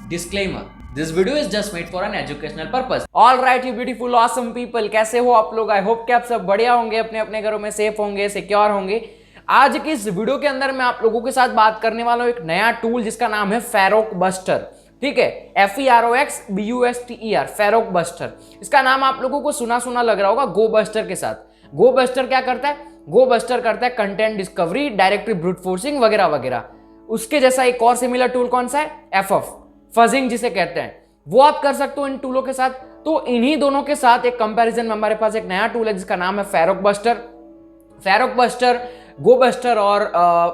Disclaimer: This video is just made for an educational purpose. All right, you beautiful, awesome people, कैसे हो आप लोग? I hope कि आप सब बढ़िया होंगे, अपने अपने घरों में सेफ होंगे, सिक्योर होंगे। आज की इस वीडियो के अंदर मैं आप लोगों के साथ बात करने वाला हूँ एक नया टूल जिसका नाम है फेरोक बस्टर। ठीक है, FEROXBUSTER, फेरोक बस्टर। इसका नाम आप लोगों को सुना सुना लग रहा होगा गो बस्टर के साथ। गो बस्टर क्या करता है? गो बस्टर करता है content discovery, directory brute forcing वगैरह वगैरह। उसके जैसा एक और सिमिलर टूल कौन सा है? FF, फजिंग जिसे कहते हैं, वो आप कर सकते हो इन टूलों के साथ। तो इन्हीं दोनों के साथ एक कंपैरिजन में हमारे पास एक नया टूल है जिसका नाम है फेरोक बस्टर। फेरोक बस्टर गो बस्टर और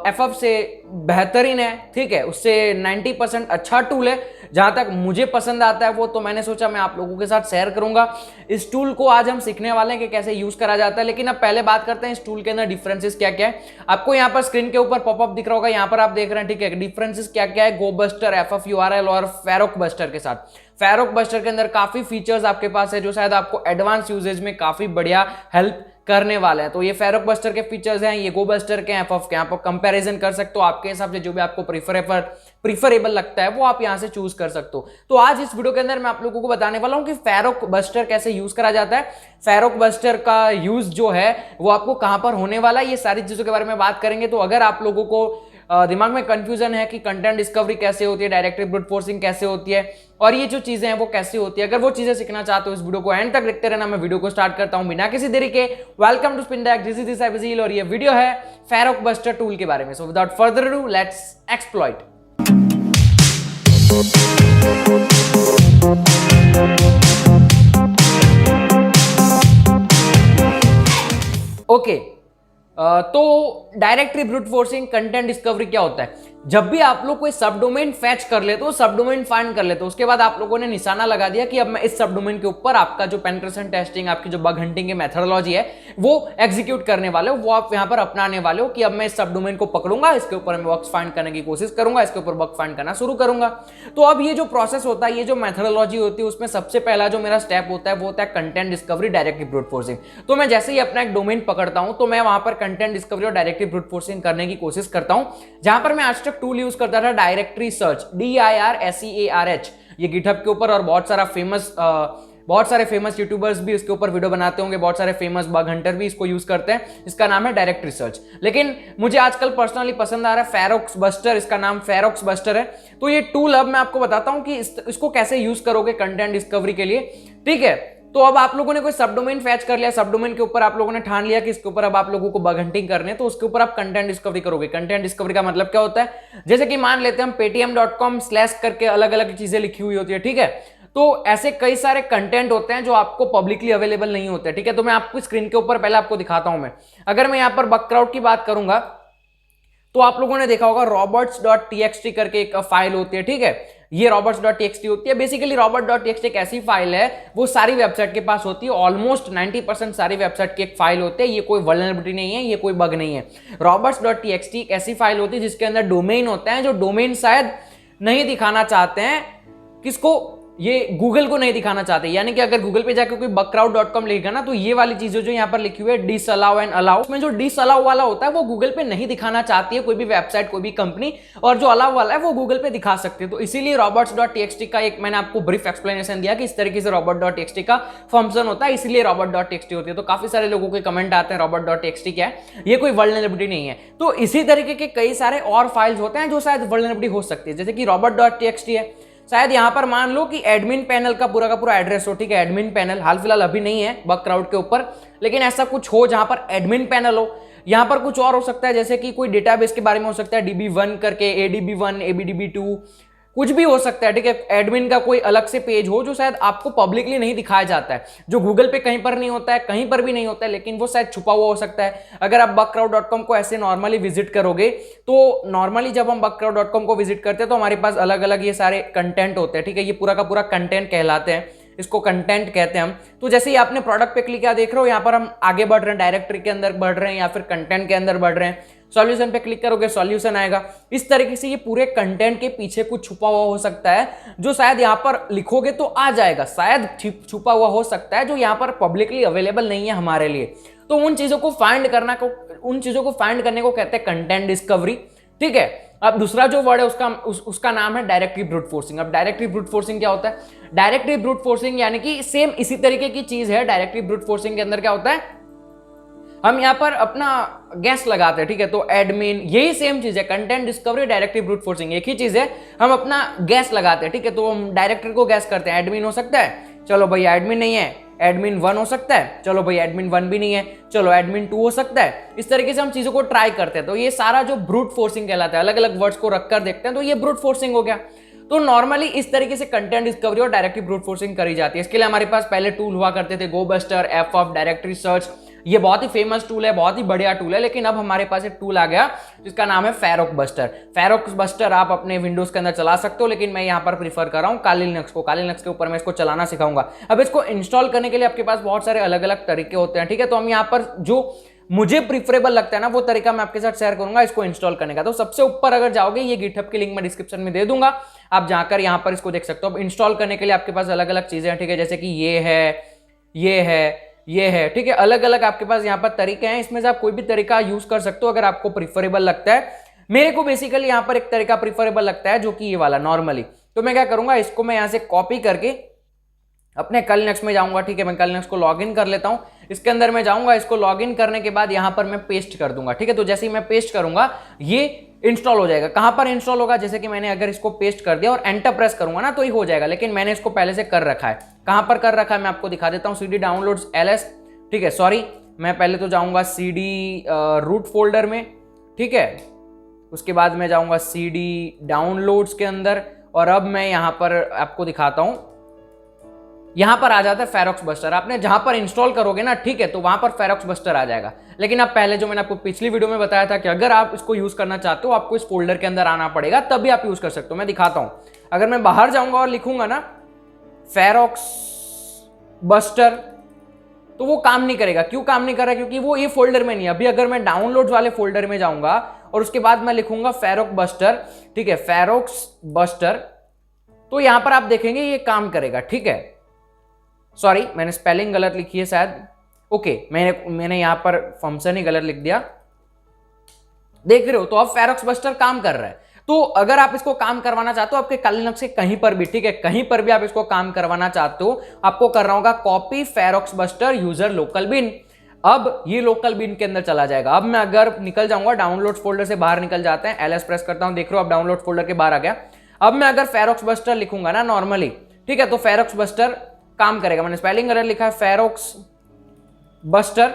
FF से बेहतरीन है। ठीक है, उससे 90% अच्छा टूल है जहां तक मुझे पसंद आता है वो। तो मैंने सोचा मैं आप लोगों के साथ शेयर करूंगा। इस टूल को आज हम सीखने वाले हैं कि कैसे यूज करा जाता है। लेकिन अब पहले बात करते हैं इस टूल के अंदर डिफरेंसेस क्या क्या है। आपको यहाँ पर स्क्रीन के ऊपर पॉपअप दिख रहा होगा, यहाँ पर आप देख रहे हैं। ठीक है, डिफरेंसेस क्या क्या है गो बस्टर, FF URL और फेरोक बस्टर के साथ। फेरोक बस्टर के अंदर काफी फीचर्स आपके पास है जो शायद आपको एडवांस यूजेज में काफी बढ़िया हेल्प करने वाले हैं। तो ये फेरोक बस्टर के फीचर्स हैं, ये गो बस्टर के, FF के। आप कंपैरिजन कर सकते हो आपके हिसाब से, जो भी आपको प्रीफरेबल लगता है वो आप यहां से चूज कर सकते हो। तो आज इस वीडियो के अंदर मैं आप लोगों को बताने वाला हूं कि फेरोक बस्टर कैसे यूज करा जाता है, फेरोक बस्टर का यूज जो है वो आपको कहां पर होने वाला है, ये सारी चीजों के बारे में बात करेंगे। तो अगर आप लोगों को दिमाग में कंफ्यूजन है कि कंटेंट डिस्कवरी कैसे होती है, डायरेक्टरी ब्रूट फोर्सिंग कैसे होती है और ये जो चीजें हैं वो कैसे होती है, अगर वो चीजें सीखना चाहते हो इस वीडियो को एंड तक देखते रहना। मैं वीडियो को स्टार्ट करता हूं बिना किसी देरी के। Welcome to spin that, this is Abhijeel और ये वीडियो है फेरोक बस्टर टूल के बारे में। So without further ado let's exploit. Okay, तो directory brute forcing content discovery क्या होता है? जब भी आप लोग कोई सब डोमेन फैच कर लेते हो, सब डोमेन फाइंड कर लेते हो, उसके बाद आप लोगों ने निशाना लगा दिया कि अब मैं इस सब डोमेन के ऊपर आपका जो पेनिट्रेशन टेस्टिंग, आपकी जो बग हंटिंग की मेथोडोलॉजी है वो एग्जीक्यूट करने वाले हो, वो आप यहां पर अपनाने वाले हो कि अब मैं इस सब डोमेन को पकड़ूंगा, इसके ऊपर मैं बग्स फाइंड करने की कोशिश करूंगा, इसके ऊपर बग फाइंड करना शुरू करूंगा। तो अब ये जो प्रोसेस होता है, ये जो मेथोडोलॉजी होती है, उसमें सबसे पहला जो मेरा स्टेप होता है वो होता है content discovery, directory brute forcing. तो मैं जैसे ही अपना एक डोमेन पकड़ता हूं तो मैं वहां पर कंटेंट डिस्कवरी और डायरेक्टरी ब्रूट फोर्सिंग करने की कोशिश करता हूं। जहां पर मैं आज तक टूल यूज करता था डायरेक्टरी सर्च, DIRSEARH, ये गिटहब के ऊपर, और बहुत सारे फेमस यूट्यूबर्स भी इसके ऊपर वीडियो बनाते होंगे, बहुत सारे फेमस बग हंटर भी इसको यूज करते हैं। इसका नाम है डायरेक्टरी सर्च। लेकिन मुझे आजकल पर्सनली पसंद आ रहा है फेरोक्स बस्टर, इसका नाम फेरोक्स बस्टर है। तो ये टूल अब मैं आपको बताता हूं कि इसको कैसे यूज करोगे कंटेंट डिस्कवरी के लिए। ठीक है, तो अब आप लोगों ने कोई सब डोमेन फैच कर लिया, सब डोमेन के ऊपर आप लोगों ने ठान लिया कि इसके ऊपर अब आप लोगों को बग हंटिंग करने, तो उसके ऊपर आप कंटेंट डिस्कवरी करोगे। कंटेंट डिस्कवरी का मतलब क्या होता है? जैसे कि मान लेते हैं हम paytm.com/ करके अलग अलग चीजें लिखी हुई होती है। ठीक है, तो ऐसे कई सारे कंटेंट होते हैं जो आपको पब्लिकली अवेलेबल नहीं होते। ठीक है, तो मैं आपको स्क्रीन के ऊपर पहले आपको दिखाता हूं। मैं अगर मैं यहां पर बग क्राउड की बात करूंगा तो आप लोगों ने देखा होगा roberts.txt करके एक फाइल होती है। ठीक है, ये roberts.txt होती है। बेसिकली roberts.txt एक ऐसी फाइल है, वो सारी वेबसाइट के पास होती है। ऑलमोस्ट 90% सारी वेबसाइट की एक फाइल होती है। ये कोई वल्नरेबिलिटी नहीं है, ये कोई बग नहीं है। roberts.txt एक ऐसी फाइल होती है जिसके अंदर डोमेन होता है, जो डोमेन शायद नहीं दिखाना चाहते हैं। किसको? ये गूगल को नहीं दिखाना चाहते। यानी कि अगर गूगल पे जाकर कोई bugcrowd.com लिखेगा ना, तो ये वाली चीजें जो यहाँ पर लिखी हुई है डिसअलाउ एंड अलाउ, उसमें जो डिसअलाउ वाला होता है वो गूगल पे नहीं दिखाना चाहती है कोई भी वेबसाइट, कोई भी कंपनी, और जो अलाउ वाला है वो गूगल पे दिखा सकते हैं। तो इसीलिए roberts.txt का एक मैंने आपको ब्रीफ एक्सप्लेनेशन दिया कि इस तरीके से roberts.txt का फंक्शन होता है, इसलिए roberts.txt होती है। तो काफी सारे लोगों के कमेंट आते हैं roberts.txt क्या है, ये कोई वल्नरेबिलिटी नहीं है। तो इसी तरीके के कई सारे और फाइल्स होते हैं जो शायद वल्नरेबिलिटी हो सकती है, जैसे कि roberts.txt है। शायद यहां पर मान लो कि एडमिन पैनल का पूरा एड्रेस हो। ठीक है, एडमिन पैनल हाल फिलहाल अभी नहीं है बग क्राउड के ऊपर, लेकिन ऐसा कुछ हो जहां पर एडमिन पैनल हो। यहां पर कुछ और हो सकता है, जैसे कि कोई डेटाबेस के बारे में हो सकता है, DB1 करके, ADB1, ABDB2, कुछ भी हो सकता है। ठीक है, एडमिन का कोई अलग से पेज हो जो शायद आपको पब्लिकली नहीं दिखाया जाता है, जो गूगल पे कहीं पर नहीं होता है, कहीं पर भी नहीं होता है, लेकिन वो शायद छुपा हुआ हो सकता है। अगर आप bugcrowd.com को ऐसे नॉर्मली विजिट करोगे, तो नॉर्मली जब हम bugcrowd.com को विजिट करते हैं तो हमारे पास अलग अलग ये सारे कंटेंट होते हैं। ठीक है, ये पूरा का पूरा कंटेंट कहलाते हैं, इसको कंटेंट कहते हैं हम। तो जैसे ही आपने प्रोडक्ट पे क्लिक किया, देख रहे हो यहाँ पर हम आगे बढ़ रहे हैं, डायरेक्टरी के अंदर बढ़ रहे हैं या फिर कंटेंट के अंदर बढ़ रहे हैं। सॉल्यूशन पे क्लिक करोगे, सॉल्यूशन आएगा। इस तरीके से ये पूरे कंटेंट के पीछे कुछ छुपा हुआ हो सकता है जो शायद यहाँ पर लिखोगे तो आ जाएगा, शायद छुपा हुआ हो सकता है जो यहाँ पर पब्लिकली अवेलेबल नहीं है हमारे लिए। तो उन चीजों को फाइंड करने को कहते हैं कंटेंट डिस्कवरी। ठीक है, अब दूसरा जो वर्ड है उसका नाम है डायरेक्टली ब्रूट फोर्सिंग। अब डायरेक्टली ब्रूट फोर्सिंग क्या होता है? डायरेक्टली ब्रूट फोर्सिंग यानी कि सेम इसी तरीके की चीज है। डायरेक्टली ब्रूट फोर्सिंग के अंदर क्या होता है, हम यहाँ पर अपना गैस लगाते हैं, ठीक है, तो एडमिन, यही सेम चीज है, content discovery directly brute forcing एक ही चीज है, हम अपना गैस लगाते हैं, ठीक है, तो हम डायरेक्टर को गैस करते हैं, एडमिन हो सकता है, चलो भाई एडमिन नहीं है, एडमिन 1 हो सकता है, चलो भाई एडमिन 1 भी नहीं है, चलो एडमिन 2 हो सकता है। इस तरीके से हम चीजों को ट्राई करते हैं, तो ये सारा जो ब्रूट फोर्सिंग कहलाता है, अलग अलग वर्ड्स को रखकर देखते हैं तो ये ब्रूट फोर्सिंग हो गया। तो नॉर्मली इस तरीके से कंटेंट डिस्कवरी और डायरेक्टली ब्रूट फोर्सिंग करी जाती है। इसके लिए हमारे पास पहले टूल हुआ करते थे, गोबस्टर, एफ ऑफ, डायरेक्टरी सर्च, ये बहुत ही फेमस टूल है, बहुत ही बढ़िया टूल है। लेकिन अब हमारे पास एक टूल आ गया जिसका नाम है फेरोक्स बस्टर। फेरोक्स बस्टर आप अपने विंडोज के अंदर चला सकते हो, लेकिन मैं यहाँ पर प्रीफर कर रहा हूँ काली लिनक्स को। काली लिनक्स के ऊपर मैं इसको चलाना सिखाऊंगा। अब इसको इंस्टॉल करने के लिए आपके पास बहुत सारे अलग अलग तरीके होते हैं, ठीक है, तो हम यहाँ पर जो मुझे प्रीफरेबल लगता है ना वो तरीका मैं आपके साथ शेयर करूंगा इसको इंस्टॉल करने का। तो सबसे ऊपर अगर जाओगे, ये गिटहब की लिंक मैं डिस्क्रिप्शन में दे दूंगा, आप जाकर यहाँ पर इसको देख सकते हो। अब इंस्टॉल करने के लिए आपके पास अलग अलग चीजें हैं, ठीक है, जैसे कि ये है, ठीक है, अलग अलग आपके पास यहाँ पर तरीके हैं, इसमें से आप कोई भी तरीका यूज कर सकते हो अगर आपको प्रीफरेबल लगता है। मेरे को बेसिकली यहाँ पर एक तरीका प्रीफरेबल लगता है जो कि ये वाला नॉर्मली। तो मैं क्या करूंगा, इसको मैं यहाँ से कॉपी करके अपने कल लिनक्स में जाऊंगा, ठीक है, मैं कल लिनक्स को लॉगिन कर लेता हूं। इसके अंदर मैं जाऊंगा, इसको लॉगिन करने के बाद यहां पर मैं पेस्ट कर दूंगा, ठीक है, तो जैसे ही मैं पेस्ट करूंगा ये इंस्टॉल हो जाएगा। कहां पर इंस्टॉल होगा, जैसे कि मैंने अगर इसको पेस्ट कर दिया और एंटर प्रेस करूंगा ना तो ये हो जाएगा, लेकिन मैंने इसको पहले से कर रखा है। कहां पर कर रखा है मैं आपको दिखा देता हूं, CD डाउनलोड्स LS, ठीक है, सॉरी मैं पहले तो जाऊंगा CD रूट फोल्डर में, ठीक है, उसके बाद मैं जाऊंगा CD डाउनलोड्स के अंदर, और अब मैं यहां पर आपको दिखाता हूं, यहां पर आ जाता है फेरोक्स बस्टर। आपने जहां पर इंस्टॉल करोगे ना, ठीक है, तो वहां पर फेरोक्स बस्टर आ जाएगा। लेकिन अब पहले जो मैंने आपको पिछली वीडियो में बताया था कि अगर आप इसको यूज करना चाहते हो आपको इस फोल्डर के अंदर आना पड़ेगा, तभी आप यूज कर सकते हो। मैं दिखाता हूं, अगर मैं बाहर जाऊंगा और लिखूंगा ना फेरोक्स बस्टर, तो वो काम नहीं करेगा। क्यों काम नहीं कर रहा है? क्योंकि वो ये फोल्डर में नहीं है। अभी अगर मैं डाउनलोड्स वाले फोल्डर में जाऊंगा और उसके बाद मैं लिखूंगा फेरोक्स बस्टर, ठीक है, फेरोक्स बस्टर, तो यहां पर आप देखेंगे ये काम करेगा, ठीक है। सॉरी मैंने स्पेलिंग गलत लिखी है शायद, ओके, मैंने यहां पर फंक्शन ही गलत लिख दिया, देख रहे हो, तो अब फेरोक्स बस्टर काम कर रहा है। तो अगर आप इसको काम करवाना चाहते हो आपके कल लिनक्स से कहीं पर भी, ठीक है, कहीं पर भी आप इसको काम करवाना चाहते हो, आपको करना होगा copy feroxbuster user local bin. अब ये लोकल बिन के अंदर चला जाएगा। अब मैं अगर निकल जाऊंगा, डाउनलोड फोल्डर से बाहर निकल जाते हैं, LS प्रेस करता हूं, देख रहे हो अब डाउनलोड फोल्डर के बाहर आ गया। अब मैं अगर फेरोक्स बस्टर लिखूंगा ना नॉर्मली, ठीक है, तो फेरोक्स बस्टर काम करेगा। मैंने स्पेलिंग गलत लिखा है, फेरोक्स बस्टर,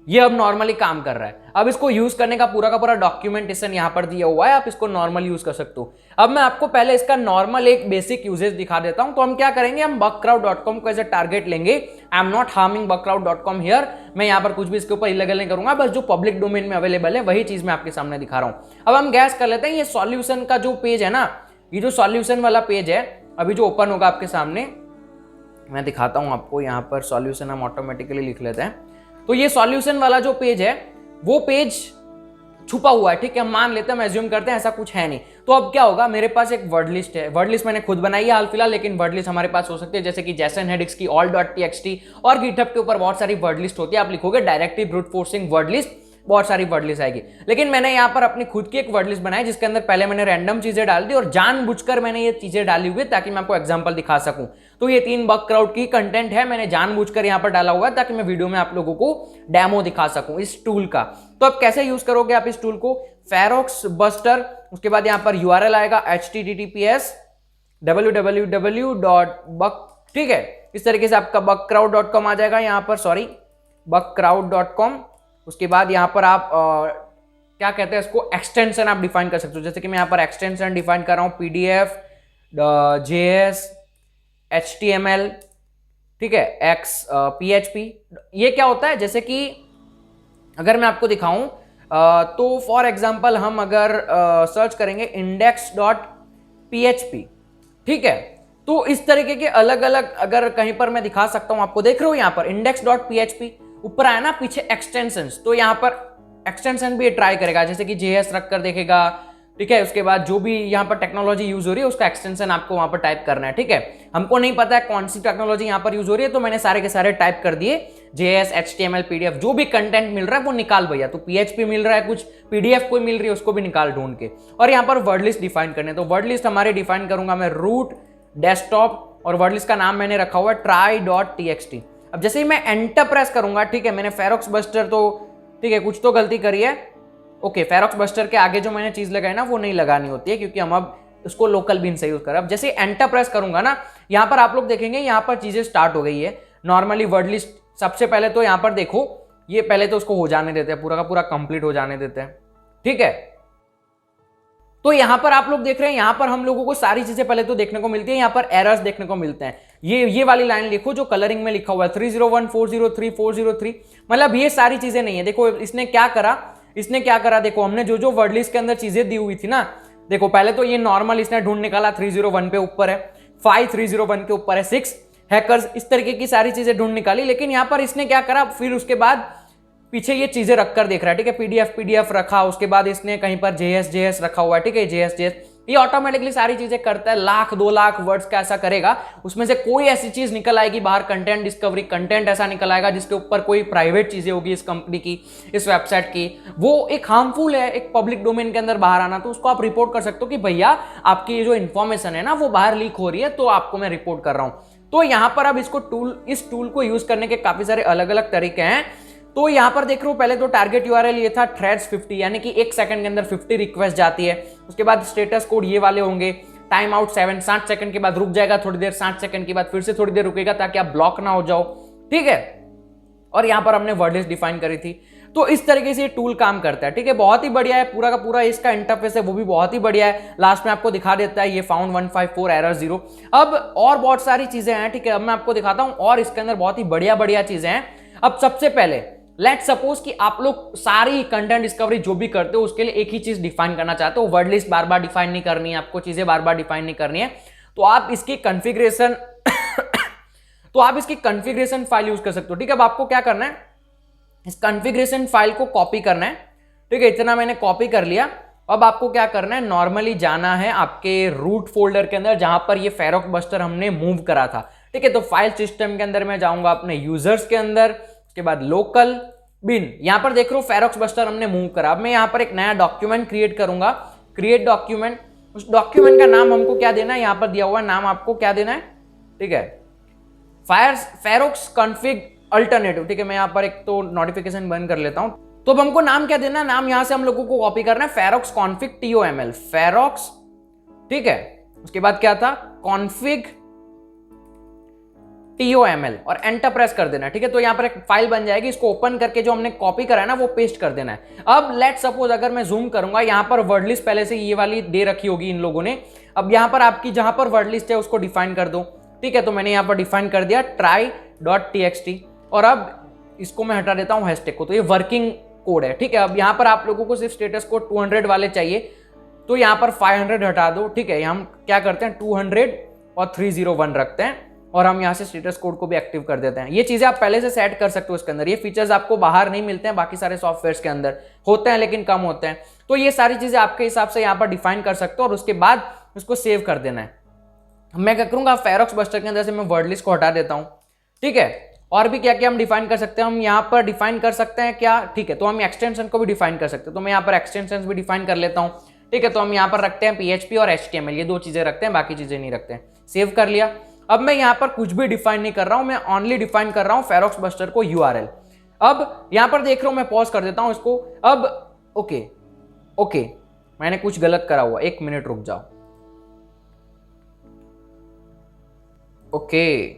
ये अब नॉर्मली काम कर रहा है। अब इसको यूज करने का पूरा डॉक्यूमेंटेशन यहां पर दिया हुआ है, आप इसको नॉर्मल यूज कर सकते हो। अब मैं आपको पहले इसका नॉर्मल एक बेसिक यूजेज दिखा देता हूं। तो हम क्या करेंगे, हम bugcrowd.com को एज ए टारगेट लेंगे। I am not harming bugcrowd.com here, मैं यहां पर कुछ भी इसके ऊपर इलीगल नहीं करूंगा, बस जो पब्लिक डोमेन में अवेलेबल है वही चीज मैं आपके सामने दिखा रहा हूं। अब हम गैस कर लेते हैं, ये सॉल्यूशन का जो पेज है ना, ये जो सॉल्यूशन वाला पेज है अभी जो ओपन होगा आपके सामने, मैं दिखाता हूं आपको। यहां पर सॉल्यूशन हम ऑटोमेटिकली लिख लेते हैं। तो ये सॉल्यूशन वाला जो पेज है वो पेज छुपा हुआ है, ठीक है, हम मान लेते हैं, हम एज्यूम करते हैं ऐसा कुछ है नहीं। तो अब क्या होगा, मेरे पास एक वर्ड लिस्ट है, वर्ड लिस्ट मैंने खुद बनाई है हाल फिलहाल, लेकिन वर्ड लिस्ट हमारे पास हो सकती है जैसे कि जेसन हेडिक्स की all.txt, और गिटहब के ऊपर बहुत सारी वर्ड लिस्ट होती है। आप लिखोगे directly brute forcing word list, बहुत सारी वर्ड लिस्ट आएगी। लेकिन मैंने यहाँ पर अपनी खुद की एक वर्ड लिस्ट बनाई जिसके अंदर पहले मैंने रैंडम चीजें डाल दी और जानबूझकर मैंने ये चीजें डाली हुई ताकि मैं आपको एग्जांपल दिखा सकूं। तो ये 3 बगक्राउड की कंटेंट है, मैंने जानबूझकर यहाँ पर डाला हुआ है ताकि मैं वीडियो में आप लोगों को डेमो दिखा सकूं इस टूल का। तो अब कैसे यूज करोगे आप इस टूल को, फेरोक्स बस्टर, उसके बाद यहाँ पर URL आएगा https www.bug, ठीक है, इस तरीके से आपका bugcrowd.com आ जाएगा यहाँ पर, सॉरी bugcrowd.com। उसके बाद यहाँ पर आप क्या कहते हैं इसको, एक्सटेंशन आप डिफाइन कर सकते हो। जैसे कि मैं यहाँ पर एक्सटेंशन डिफाइन कर रहा हूँ PDF, JS, HTML, ठीक है, PHP। ये क्या होता है, जैसे कि अगर मैं आपको दिखाऊं तो फॉर एग्जांपल हम अगर सर्च करेंगे index.php, ठीक है, तो इस तरीके के अलग अलग अगर कहीं पर मैं दिखा सकता हूं आपको, देख रहे हो यहाँ पर index.php ऊपर आया ना, पीछे एक्सटेंशंस, तो यहाँ पर एक्सटेंशन भी ट्राई करेगा, जैसे कि JS रख कर देखेगा, ठीक है, उसके बाद जो भी यहाँ पर टेक्नोलॉजी यूज हो रही है उसका एक्सटेंशन आपको वहां पर टाइप करना है, ठीक है। हमको नहीं पता है कौन सी टेक्नोलॉजी यहाँ पर यूज हो रही है, तो मैंने सारे के सारे टाइप कर दिए। JS HTML PDF जो भी कंटेंट मिल रहा है वो निकाल भैया। तो PHP मिल रहा है, कुछ PDF कोई मिल रही है उसको भी निकाल ढूंढ के। और यहाँ पर वर्ड लिस्ट डिफाइन करने, तो वर्ड लिस्ट हमारे डिफाइन करूंगा मैं रूट डेस्कटॉप, और वर्ड लिस्ट का नाम मैंने रखा हुआ है try.txt। अब जैसे ही मैं एंटर प्रेस करूंगा, ठीक है, मैंने फेरोक्स बस्टर तो ठीक है कुछ तो गलती करी है। ओके, फेरोक्स बस्टर के आगे जो मैंने चीज लगाई ना वो नहीं लगानी होती है, क्योंकि हम अब उसको लोकल बिन से यूज कर। अब जैसे एंटर प्रेस करूंगा ना, यहाँ पर आप लोग देखेंगे यहाँ पर चीजें स्टार्ट हो गई है। नॉर्मली वर्ड लिस्ट सबसे पहले तो यहाँ पर देखो, ये पहले तो उसको हो जाने देते हैं, पूरा का पूरा कंप्लीट हो जाने देते हैं, ठीक है। तो यहां पर आप लोग देख रहे हैं, यहां पर हम लोगों को सारी चीजें पहले तो देखने को मिलती है, यहां पर एरर्स देखने को मिलते हैं। ये वाली लाइन लिखो जो कलरिंग में लिखा हुआ है 301 403 403, मतलब ये सारी चीजें नहीं है। देखो इसने क्या करा, देखो हमने जो वर्ड लिस्ट के अंदर चीजें दी हुई थी ना, देखो पहले तो ये नॉर्मल इसने ढूंढ निकाला 301 पे ऊपर है, 5 301 के ऊपर है 6 हैकर्स, इस तरीके की सारी चीजें ढूंढ निकाली। लेकिन यहां पर इसने क्या करा, फिर उसके बाद पीछे ये चीजें रखकर देख रहा है, ठीक है, पीडीएफ रखा, उसके बाद इसने कहीं पर जेएस रखा हुआ है, ठीक है, जेएस ये ऑटोमेटिकली सारी चीजें करता है। 1,00,000 2,00,000 वर्ड्स का ऐसा करेगा, उसमें से कोई ऐसी चीज निकल आएगी बाहर, कंटेंट डिस्कवरी कंटेंट ऐसा निकल आएगा जिसके ऊपर कोई प्राइवेट चीजें होगी इस कंपनी की, इस वेबसाइट की, वो एक हार्मफुल है, एक पब्लिक डोमेन के अंदर बाहर आना, तो उसको आप रिपोर्ट कर सकते हो कि भैया आपकी ये जो इन्फॉर्मेशन है ना वो बाहर लीक हो रही है, तो आपको मैं रिपोर्ट कर रहा हूं। तो यहां पर अब इस टूल को यूज करने के काफी सारे अलग अलग तरीके हैं। तो यहां पर देख रहे हो, पहले तो टारगेट यूआरएल ये था थ्रेड्स 50, यानी कि 1 सेकंड के अंदर 50 रिक्वेस्ट जाती है। उसके बाद स्टेटस कोड ये वाले होंगे, टाइम आउट 60 सेकंड के बाद रुक जाएगा थोड़ी देर, 60 सेकंड के बाद फिर से थोड़ी देर रुकेगा ताकि आप ब्लॉक ना हो जाओ, ठीक है। और यहां पर हमने वर्ड लिस्ट डिफाइन करी थी। तो इस तरीके से ये टूल काम करता है, ठीक है, बहुत ही बढ़िया है, पूरा का पूरा इसका इंटरफेस है वो भी बहुत ही बढ़िया है। लास्ट में आपको दिखा देता है ये फाउंड 154 एरर 0। अब और बहुत सारी चीजें हैं, ठीक है, अब मैं आपको दिखाता हूं और इसके अंदर बहुत ही बढ़िया चीजें हैं। अब सबसे पहले लेट्स सपोज कि आप लोग सारी कंटेंट डिस्कवरी जो भी करते हो उसके लिए एक ही चीज डिफाइन करना चाहते हो, वर्ड लिस्ट बार बार डिफाइन नहीं करनी है आपको, चीजें बार बार डिफाइन नहीं करनी है, तो आप इसकी कॉन्फ़िगरेशन फाइल यूज कर सकते हो, ठीक है। अब आपको क्या करना है, इस कॉन्फ़िगरेशन फाइल को कॉपी करना है, ठीक है, इतना मैंने कॉपी कर लिया। अब आपको क्या करना है, नॉर्मली जाना है आपके रूट फोल्डर के अंदर जहां पर ये फेरोक्स बस्टर हमने मूव करा था, ठीक है। तो फाइल सिस्टम के अंदर मैं जाऊंगा अपने यूजर्स के अंदर, उसके बाद लोकल बिन, यहां पर देख रहे हो फेरोक्स बस्टर हमने मूव करा। अब मैं यहां पर एक नया डॉक्यूमेंट क्रिएट करूंगा, क्रिएट डॉक्यूमेंट। उस डॉक्यूमेंट का नाम हमको क्या देना है, यहां पर दिया हुआ नाम आपको क्या देना है, ठीक है, फेरोक्स कॉन्फिग अल्टरनेटिव, ठीक है। मैं यहां पर एक तो नोटिफिकेशन बंद कर लेता हूं। तो अब हमको नाम क्या देना है, नाम यहां से हम लोगों को कॉपी करना है, फेरोक्स कॉन्फिग TOML, फेरोक्स, ठीक है। उसके बाद क्या था, कॉन्फिग TOML, और एंटर प्रेस कर देना, ठीक है। तो यहां पर एक फाइल बन जाएगी, इसको ओपन करके जो हमने कॉपी करा है ना वो पेस्ट कर देना है। अब लेट सपोज अगर मैं जूम करूंगा, यहां पर वर्ड लिस्ट पहले से ये वाली दे रखी होगी इन लोगों ने। अब यहां पर आपकी जहां पर वर्ड लिस्ट है उसको डिफाइन कर दो, ठीक है। तो मैंने यहां पर डिफाइन कर दिया try.txt, और अब इसको मैं हटा देता हूं हैशटैग को, तो ये वर्किंग कोड है, ठीक है। अब यहां पर आप लोगों को सिर्फ स्टेटस कोड 200 वाले चाहिए, तो यहां पर 500 हटा दो, ठीक है। हम क्या करते हैं 200 और 301 रखते हैं, और हम यहां से स्टेटस कोड को भी एक्टिव कर देते हैं। ये चीजें आप पहले से सेट कर सकते हो इसके अंदर, ये फीचर्स आपको बाहर नहीं मिलते हैं, बाकी सारे सॉफ्टवेयर्स के अंदर होते हैं लेकिन कम होते हैं। तो ये सारी चीजें आपके हिसाब से यहां पर डिफाइन कर सकते हो, और उसके बाद उसको सेव कर देना है। मैं क्या करूंगा, फेरोक्स बस्टर के अंदर से मैं वर्ड लिस्ट को हटा देता हूं, ठीक है। और भी क्या क्या हम डिफाइन कर सकते हैं, हम यहाँ पर डिफाइन कर सकते हैं क्या, ठीक है, तो हम एक्सटेंशन को भी डिफाइन कर सकते हैं। तो मैं यहाँ पर एक्सटेंशन भी डिफाइन कर लेता हूँ, ठीक है। तो हम यहाँ पर रखते हैं PHP और HTML, ये 2 चीजें रखते हैं, बाकी चीजें नहीं रखते हैं। सेव कर लिया। अब मैं यहाँ पर कुछ भी डिफाइन नहीं कर रहा हूं, मैं ओनली डिफाइन कर रहा हूं फेरोक्स बस्टर को URL। अब यहां पर देख रहा हूं, मैं पॉज कर देता हूं इसको। अब ओके, मैंने कुछ गलत करा हुआ, 1 मिनट रुक जाओ। ओके,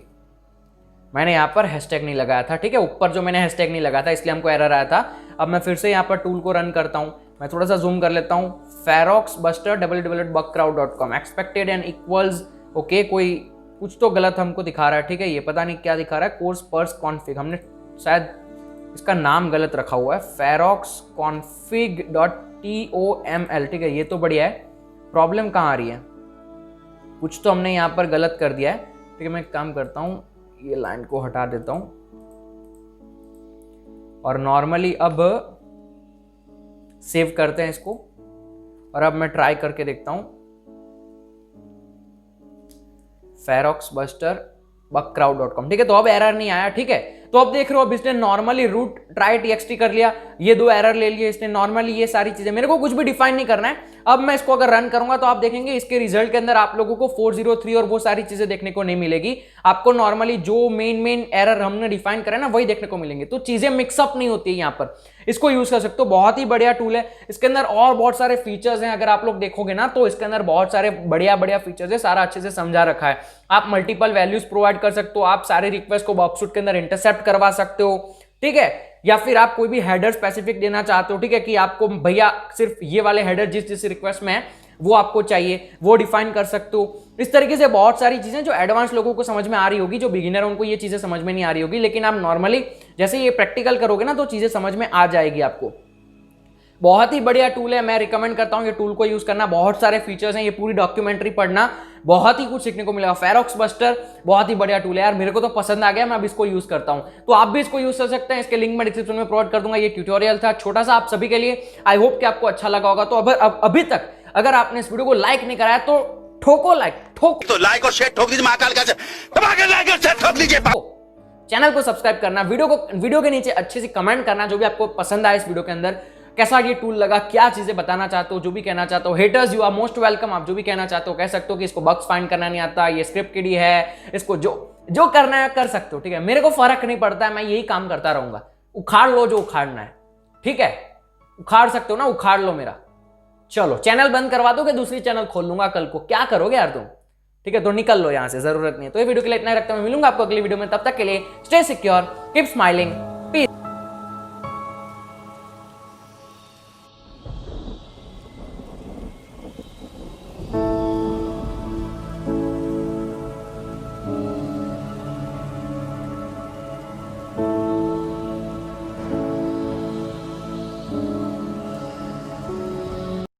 मैंने यहां पर हैशटैग नहीं लगाया था, ठीक है, ऊपर जो मैंने हैशटैग नहीं लगाया था इसलिए हमको एरर आया था। अब मैं फिर से यहां पर टूल को रन करता हूं, मैं थोड़ा सा जूम कर लेता हूं, ferox buster www.bugcrowd.com expected and equals, okay, कोई कुछ तो गलत हमको दिखा रहा है, ठीक है, ये पता नहीं क्या दिखा रहा है, कोर्स पर्स कॉन्फिग, हमने शायद इसका नाम गलत रखा हुआ है, फेरोक्स config.toml, ठीक है, ये तो बढ़िया है। प्रॉब्लम कहाँ आ रही है, कुछ तो हमने यहाँ पर गलत कर दिया है, ठीक है। मैं एक काम करता हूँ, ये लाइन को हटा देता हूँ, और नॉर्मली अब सेव करते हैं इसको, और अब मैं ट्राई करके देखता हूँ, feroxbuster bugcrowd.com, ठीक है। तो अब एरर नहीं आया, ठीक है। तो अब देख रहे हो, अब इसने नॉर्मली रूट ट्राई टीएक्सटी कर लिया, ये 2 एरर ले लिए इसने नॉर्मली, ये सारी चीजें मेरे को कुछ भी डिफाइन नहीं करना है। अब मैं इसको अगर रन करूंगा तो आप देखेंगे इसके रिजल्ट के अंदर आप लोगों को 403 और वो सारी चीजें देखने को नहीं मिलेगी। आपको नॉर्मली जो मेन एरर हमने डिफाइन करा ना वही देखने को मिलेंगे। तो चीजें मिक्सअप नहीं होती है यहाँ पर, इसको यूज कर सकते हो। बहुत ही बढ़िया टूल है, इसके अंदर और बहुत सारे फीचर्स हैं। अगर आप लोग देखोगे ना तो इसके अंदर बहुत सारे बढ़िया फीचर्स है, सारा अच्छे से समझा रखा है। आप मल्टीपल वैल्यूज प्रोवाइड कर सकते हो, आप सारे रिक्वेस्ट को बॉक्सशूट के अंदर इंटरसेप्ट करवा सकते हो, ठीक है। या फिर आप कोई भी हेडर स्पेसिफिक देना चाहते हो, ठीक है, कि आपको भैया सिर्फ ये वाले हेडर जिस रिक्वेस्ट में है वो आपको चाहिए, वो डिफाइन कर सकते हो। इस तरीके से बहुत सारी चीजें जो एडवांस लोगों को समझ में आ रही होगी, जो बिगिनर उनको ये चीजें समझ में नहीं आ रही होगी, लेकिन आप नॉर्मली जैसे ये प्रैक्टिकल करोगे ना तो चीजें समझ में आ जाएगी आपको। बहुत ही बढ़िया टूल है, मैं रिकमेंड करता हूं ये टूल को यूज करना। बहुत सारे फीचर्स हैं, ये पूरी डॉक्यूमेंट्री पढ़ना, बहुत ही कुछ सीखने को मिलेगा। फेरोक्स बस्टर बहुत ही बढ़िया टूल है यार, मेरे को तो पसंद आ गया, मैं अब इसको यूज करता हूं। तो आप भी इसको यूज कर सकते हैं, इसके लिंक मैं डिस्क्रिप्शन में प्रोवाइड कर दूंगा। ये ट्यूटोरियल था छोटा सा आप सभी के लिए, आई होप कि आपको अच्छा लगा होगा। तो अभी तक अगर आपने इस वीडियो को लाइक नहीं कराया तो ठोको लाइक, ठोक तो लाइक और शेयर ठोक दीजिए, महाकाल का दबा के लाइक और शेयर ठोक दीजिए। चैनल को सब्सक्राइब करना, वीडियो के नीचे अच्छे से कमेंट करना जो भी आपको पसंद आए इस वीडियो के अंदर, कैसा ये टूल लगा, क्या चीजें बताना चाहते हो, जो भी कहना चाहते हो। Haters you are most welcome, आप जो भी कहना चाहते हो कह सकते हो कि इसको बग्स फाइंड करना नहीं आता, ये स्क्रिप्ट किडी है, इसको जो करना है कर सकते हो, ठीक है। मेरे को फर्क नहीं पड़ता है, मैं यही काम करता रहूंगा। उखाड़ लो जो उखाड़ना है, ठीक है, उखाड़ सकते हो ना, उखाड़ लो मेरा। चलो चैनल बंद करवा दो कि दूसरी चैनल खोल लूंगा कल को, क्या करोगे यार तुम, ठीक है। तो निकल लो यहां से, जरूरत नहीं है। तो ये वीडियो के लिए इतना रखता हूं, मिलूंगा आपको अगली वीडियो में, तब तक के लिए stay secure, keep smiling, piece.